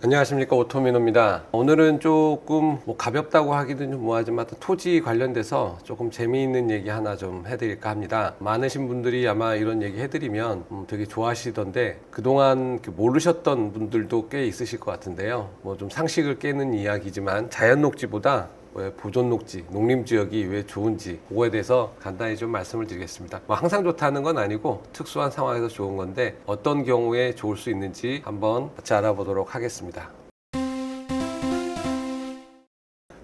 안녕하십니까, 오토민호입니다. 오늘은 조금 가볍다고 하기는 좀 뭐하지만 토지 관련돼서 조금 재미있는 얘기 하나 좀 해드릴까 합니다. 많으신 분들이 아마 이런 얘기 해드리면 되게 좋아하시던데 그동안 모르셨던 분들도 꽤 있으실 것 같은데요. 좀 상식을 깨는 이야기지만 자연 녹지보다 왜 보존 녹지, 농림지역이 왜 좋은지 그거에 대해서 간단히 좀 말씀을 드리겠습니다. 항상 좋다는 건 아니고 특수한 상황에서 좋은 건데 어떤 경우에 좋을 수 있는지 한번 같이 알아보도록 하겠습니다.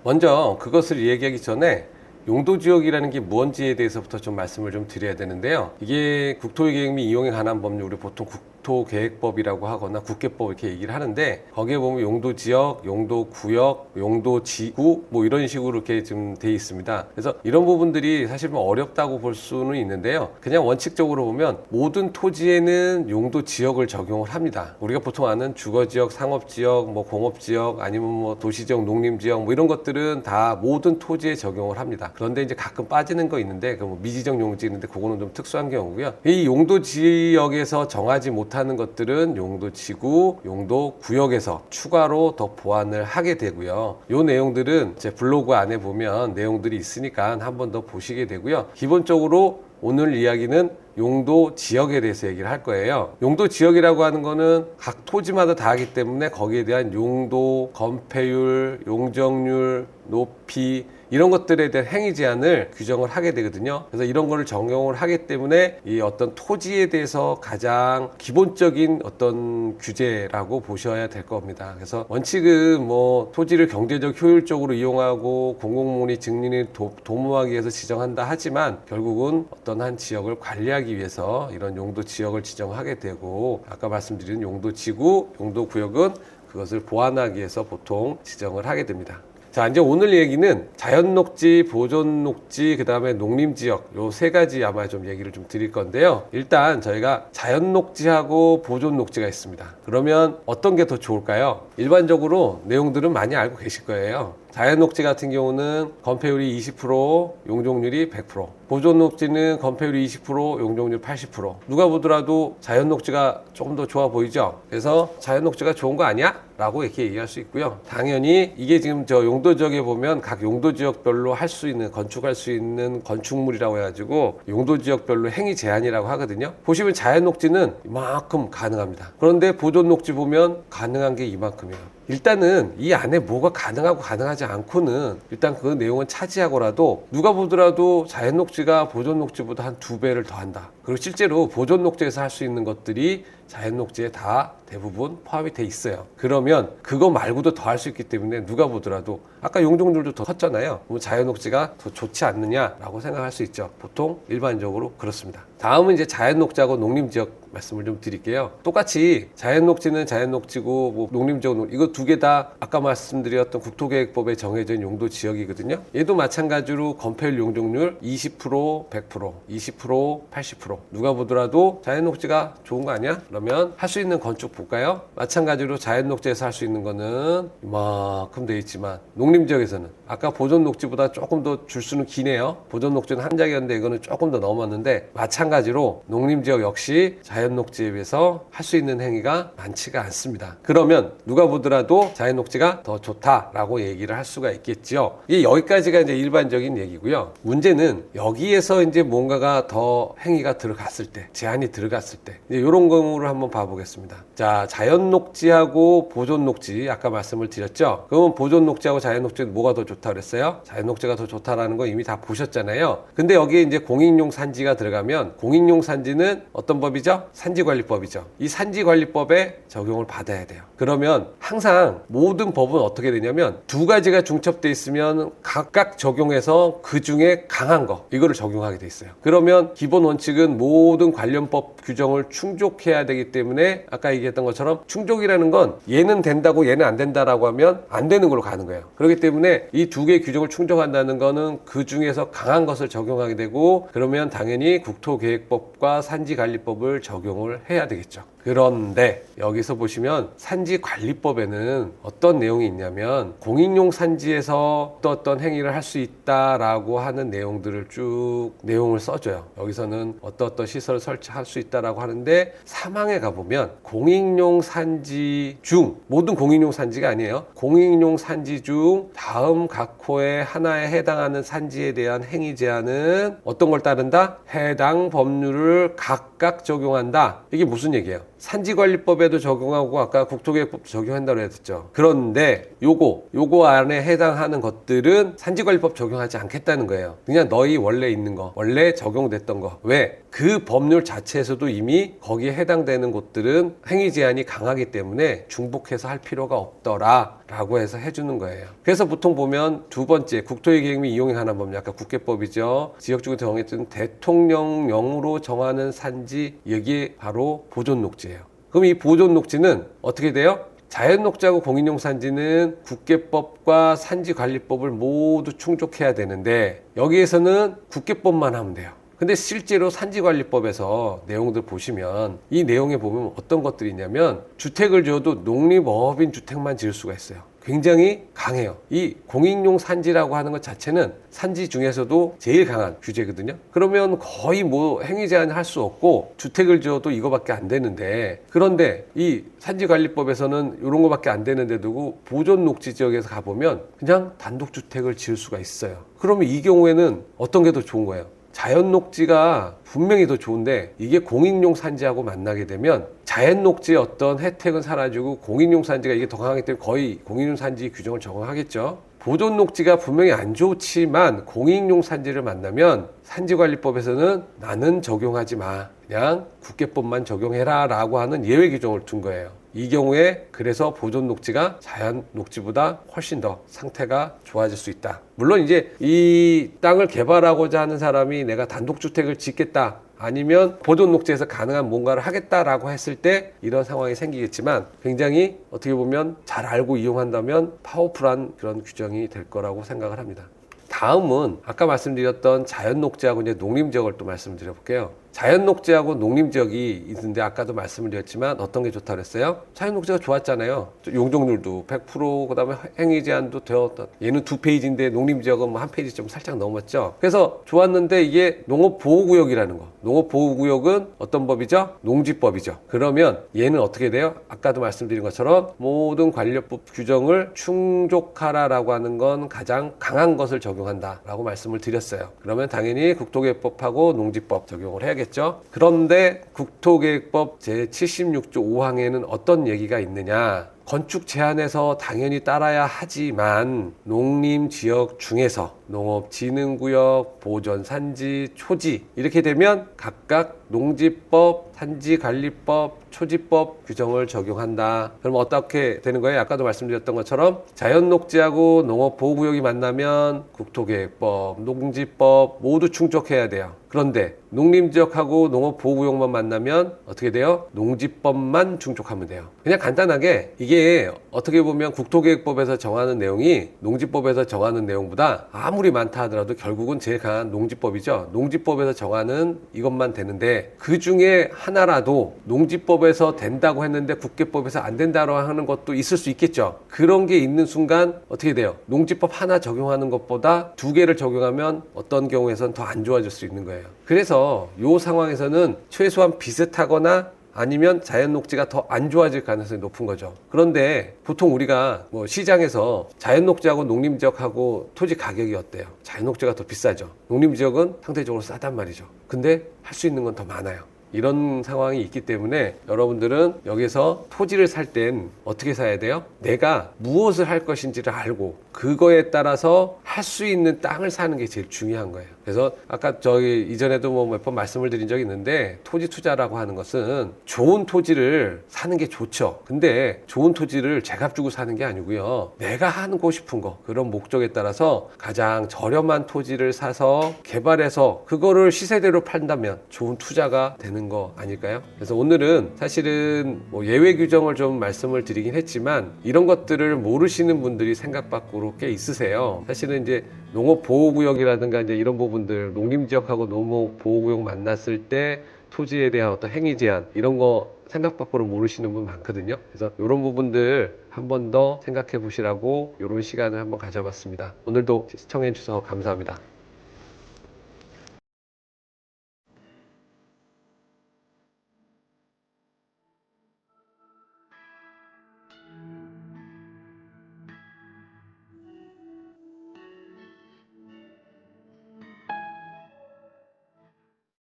먼저 그것을 얘기하기 전에 용도지역이라는 게 무언지에 대해서부터 좀 말씀을 좀 드려야 되는데요. 이게 국토계획 및 이용에 관한 법률, 우리 보통 국토계획법이라고 하거나 국계법 이렇게 얘기를 하는데 거기에 보면 용도지역, 용도구역, 용도지구 이런 식으로 이렇게 좀 돼 있습니다. 그래서 이런 부분들이 사실 어렵다고 볼 수는 있는데요. 그냥 원칙적으로 보면 모든 토지에는 용도지역을 적용을 합니다. 우리가 보통 아는 주거지역, 상업지역, 공업지역 아니면 도시지역, 농림지역 이런 것들은 다 모든 토지에 적용을 합니다. 그런데 이제 가끔 빠지는 거 있는데 미지적 용지 있는데 그거는 좀 특수한 경우고요. 이 용도지역에서 정하지 못하는 것들은 용도지구, 용도구역에서 추가로 더 보완을 하게 되고요. 이 내용들은 제 블로그 안에 보면 내용들이 있으니까 한번 더 보시게 되고요. 기본적으로 오늘 이야기는 용도 지역에 대해서 얘기를 할 거예요. 용도 지역이라고 하는 거는 각 토지마다 다르기 때문에 거기에 대한 용도, 건폐율, 용적률, 높이 이런 것들에 대한 행위 제한을 규정을 하게 되거든요. 그래서 이런 거를 적용을 하기 때문에 이 어떤 토지에 대해서 가장 기본적인 어떤 규제라고 보셔야 될 겁니다. 그래서 원칙은 토지를 경제적 효율적으로 이용하고 공공물이 증린을 도모하기 위해서 지정한다 하지만 결국은 어떤 한 지역을 관리하기 위해서 이런 용도 지역을 지정하게 되고 아까 말씀드린 용도 지구, 용도 구역은 그것을 보완하기 위해서 보통 지정을 하게 됩니다. 자, 이제 오늘 얘기는 자연녹지, 보존녹지, 그 다음에 농림지역 요 세 가지 아마 좀 얘기를 좀 드릴 건데요. 일단 저희가 자연녹지하고 보존녹지가 있습니다. 그러면 어떤 게 더 좋을까요? 일반적으로 내용들은 많이 알고 계실 거예요. 자연녹지 같은 경우는 건폐율이 20%, 용적률이 100%. 보존녹지는 건폐율이 20%, 용적률 80%. 누가 보더라도 자연녹지가 조금 더 좋아 보이죠? 그래서 자연녹지가 좋은 거 아니야? 라고 이렇게 얘기할 수 있고요. 당연히 이게 지금 저 용도지역에 보면 각 용도지역별로 할 수 있는, 건축할 수 있는 건축물이라고 해가지고 용도지역별로 행위 제한이라고 하거든요. 보시면 자연녹지는 이만큼 가능합니다. 그런데 보존녹지 보면 가능한 게 이만큼이에요. 일단은 이 안에 뭐가 가능하고 가능하지 않고는 일단 그 내용은 차지하고라도 누가 보더라도 자연녹지가 보존녹지보다 한 2배를 더 한다. 그리고 실제로 보존녹지에서 할 수 있는 것들이 자연녹지에 다 대부분 포함이 돼 있어요. 그러면 그거 말고도 더 할 수 있기 때문에 누가 보더라도 아까 용적률도 더 컸잖아요. 그럼 자연녹지가 더 좋지 않느냐라고 생각할 수 있죠. 보통 일반적으로 그렇습니다. 다음은 이제 자연녹지하고 농림지역 말씀을 좀 드릴게요. 똑같이 자연녹지는 자연녹지고 농림지역 이거 두 개 다 아까 말씀드렸던 국토계획법에 정해진 용도지역이거든요. 얘도 마찬가지로 건폐율, 용적률 20%, 100%, 20%, 80%. 누가 보더라도 자연녹지가 좋은 거 아니야? 그러면 할 수 있는 건축 볼까요? 마찬가지로 자연녹지에서 할 수 있는 거는 이만큼 돼 있지만 농림지역에서는 아까 보존녹지보다 조금 더 줄 수는 기네요. 보존녹지는 한 장이었는데 이거는 조금 더 넘었는데 마찬가지로 농림지역 역시 자연녹지에 비해서 할 수 있는 행위가 많지가 않습니다. 그러면 누가 보더라도 자연녹지가 더 좋다라고 얘기를 할 수가 있겠죠. 이게 여기까지가 이제 일반적인 얘기고요. 문제는 여기에서 이제 뭔가가 더 행위가 들어갔을 때, 제한이 들어갔을 때 이제 이런 경우를 한번 봐보겠습니다. 자, 자연녹지하고 보존녹지 아까 말씀을 드렸죠. 그러면 보존녹지하고 자연녹지는 뭐가 더 좋다 그랬어요? 자연녹지가 더 좋다라는 거 이미 다 보셨잖아요. 근데 여기에 이제 공익용 산지가 들어가면 공익용 산지는 어떤 법이죠? 산지관리법이죠. 이 산지관리법에 적용을 받아야 돼요. 그러면 항상 모든 법은 어떻게 되냐면 두 가지가 중첩돼 있으면 각각 적용해서 그 중에 강한 거 이거를 적용하게 돼 있어요. 그러면 기본 원칙은 모든 관련법 규정을 충족해야 되기 때문에 아까 얘기했던 것처럼 충족이라는 건 얘는 된다고 얘는 안 된다라고 하면 안 되는 걸로 가는 거예요. 그렇기 때문에 이 두 개의 규정을 충족한다는 거는 그 중에서 강한 것을 적용하게 되고 그러면 당연히 국토계획법과 산지관리법을 적용을 해야 되겠죠. 그런데 여기서 보시면 산지관리법에는 어떤 내용이 있냐면 공익용 산지에서 어떤 행위를 할 수 있다라고 하는 내용들을 쭉 내용을 써줘요. 여기서는 어떤 시설을 설치할 수 있다라고 하는데 사망에 가보면 공익용 산지 중 모든 공익용 산지가 아니에요. 공익용 산지 중 다음 각 호의 하나에 해당하는 산지에 대한 행위 제한은 어떤 걸 따른다? 해당 법률을 각각 적용한다. 이게 무슨 얘기예요? 산지관리법에도 적용하고 아까 국토계획법 적용한다고 했죠. 그런데 요거 안에 해당하는 것들은 산지관리법 적용하지 않겠다는 거예요. 그냥 너희 원래 있는 거, 원래 적용됐던 거. 왜? 그 법률 자체에서도 이미 거기에 해당되는 곳들은 행위 제한이 강하기 때문에 중복해서 할 필요가 없더라 라고 해서 해주는 거예요. 그래서 보통 보면 두 번째 국토계획 및 이용에 관한 법률, 아까 국계법이죠. 지역주구 정했던 대통령령으로 정하는 산지, 여기에 바로 보존녹지예요. 그럼 이 보존녹지는 어떻게 돼요? 자연녹지하고 공인용 산지는 국계법과 산지관리법을 모두 충족해야 되는데 여기에서는 국계법만 하면 돼요. 근데 실제로 산지관리법에서 내용들 보시면 이 내용에 보면 어떤 것들이 있냐면 주택을 지어도 농립어업인 주택만 지을 수가 있어요. 굉장히 강해요. 이 공익용 산지라고 하는 것 자체는 산지 중에서도 제일 강한 규제거든요. 그러면 거의 뭐 행위 제한을 할 수 없고 주택을 지어도 이거밖에 안 되는데, 그런데 이 산지관리법에서는 이런 거밖에 안 되는데도 보존 녹지 지역에서 가보면 그냥 단독주택을 지을 수가 있어요. 그러면 이 경우에는 어떤 게 더 좋은 거예요? 자연 녹지가 분명히 더 좋은데 이게 공익용 산지하고 만나게 되면 자연 녹지의 어떤 혜택은 사라지고 공익용 산지가 이게 더 강하기 때문에 거의 공익용 산지 규정을 적용하겠죠. 보존 녹지가 분명히 안 좋지만 공익용 산지를 만나면 산지관리법에서는 나는 적용하지 마, 그냥 국계법만 적용해라 라고 하는 예외 규정을 둔 거예요. 이 경우에 그래서 보존 녹지가 자연 녹지보다 훨씬 더 상태가 좋아질 수 있다. 물론 이제 이 땅을 개발하고자 하는 사람이 내가 단독주택을 짓겠다, 아니면 보존 녹지에서 가능한 뭔가를 하겠다라고 했을 때 이런 상황이 생기겠지만 굉장히 어떻게 보면 잘 알고 이용한다면 파워풀한 그런 규정이 될 거라고 생각을 합니다. 다음은 아까 말씀드렸던 자연 녹지하고 이제 농림 지역을 또 말씀드려 볼게요. 자연 녹지하고 농림 지역이 있는데 아까도 말씀을 드렸지만 어떤 게 좋다고 그랬어요? 자연 녹지가 좋았잖아요. 용적률도 100%, 그다음에 행위 제한도 되었던, 얘는 2페이지인데 농림 지역은 뭐 1페이지 좀 살짝 넘었죠. 그래서 좋았는데 이게 농업 보호구역이라는 거. 농업 보호구역은 어떤 법이죠? 농지법이죠. 그러면 얘는 어떻게 돼요? 아까도 말씀드린 것처럼 모든 관련법 규정을 충족하라라고 하는 건 가장 강한 것을 적용한다라고 말씀을 드렸어요. 그러면 당연히 국토계획법하고 농지법 적용을 해야겠죠. 그런데 국토계획법 제76조 5항에는 어떤 얘기가 있느냐? 건축 제한에서 당연히 따라야 하지만 농림지역 중에서 농업진흥구역, 보존산지, 초지 이렇게 되면 각각 농지법, 산지관리법, 초지법 규정을 적용한다. 그럼 어떻게 되는 거예요? 아까도 말씀드렸던 것처럼 자연녹지하고 농업보호구역이 만나면 국토계획법, 농지법 모두 충족해야 돼요. 그런데 농림지역하고 농업보호구역만 만나면 어떻게 돼요? 농지법만 충족하면 돼요. 그냥 간단하게 이게 어떻게 보면 국토계획법에서 정하는 내용이 농지법에서 정하는 내용보다 아무리 많다 하더라도 결국은 제일 강한 농지법이죠. 농지법에서 정하는 이것만 되는데 그 중에 하나라도 농지법에서 된다고 했는데 국계법에서 안 된다고 하는 것도 있을 수 있겠죠. 그런 게 있는 순간 어떻게 돼요? 농지법 하나 적용하는 것보다 두 개를 적용하면 어떤 경우에선 더 안 좋아질 수 있는 거예요. 그래서 이 상황에서는 최소한 비슷하거나 아니면 자연 녹지가 더 안 좋아질 가능성이 높은 거죠. 그런데 보통 우리가 뭐 시장에서 자연 녹지하고 농림 지역하고 토지 가격이 어때요? 자연 녹지가 더 비싸죠. 농림 지역은 상대적으로 싸단 말이죠. 근데 할 수 있는 건 더 많아요. 이런 상황이 있기 때문에 여러분들은 여기서 토지를 살 땐 어떻게 사야 돼요? 내가 무엇을 할 것인지를 알고 그거에 따라서 할 수 있는 땅을 사는 게 제일 중요한 거예요. 그래서 아까 저기 이전에도 뭐 몇 번 말씀을 드린 적이 있는데 토지 투자라고 하는 것은 좋은 토지를 사는 게 좋죠. 근데 좋은 토지를 제값 주고 사는 게 아니고요. 내가 하고 싶은 거, 그런 목적에 따라서 가장 저렴한 토지를 사서 개발해서 그거를 시세대로 판다면 좋은 투자가 되는 거 아닐까요? 그래서 오늘은 사실은 뭐 예외 규정을 좀 말씀을 드리긴 했지만 이런 것들을 모르시는 분들이 생각 밖으로 꽤 있으세요. 사실은 이제 농업보호구역이라든가 이제 이런 부분들, 농림지역하고 농업보호구역 만났을 때 토지에 대한 어떤 행위 제한 이런 거 생각 밖으로 모르시는 분 많거든요. 그래서 이런 부분들 한 번 더 생각해 보시라고 이런 시간을 한번 가져봤습니다. 오늘도 시청해 주셔서 감사합니다.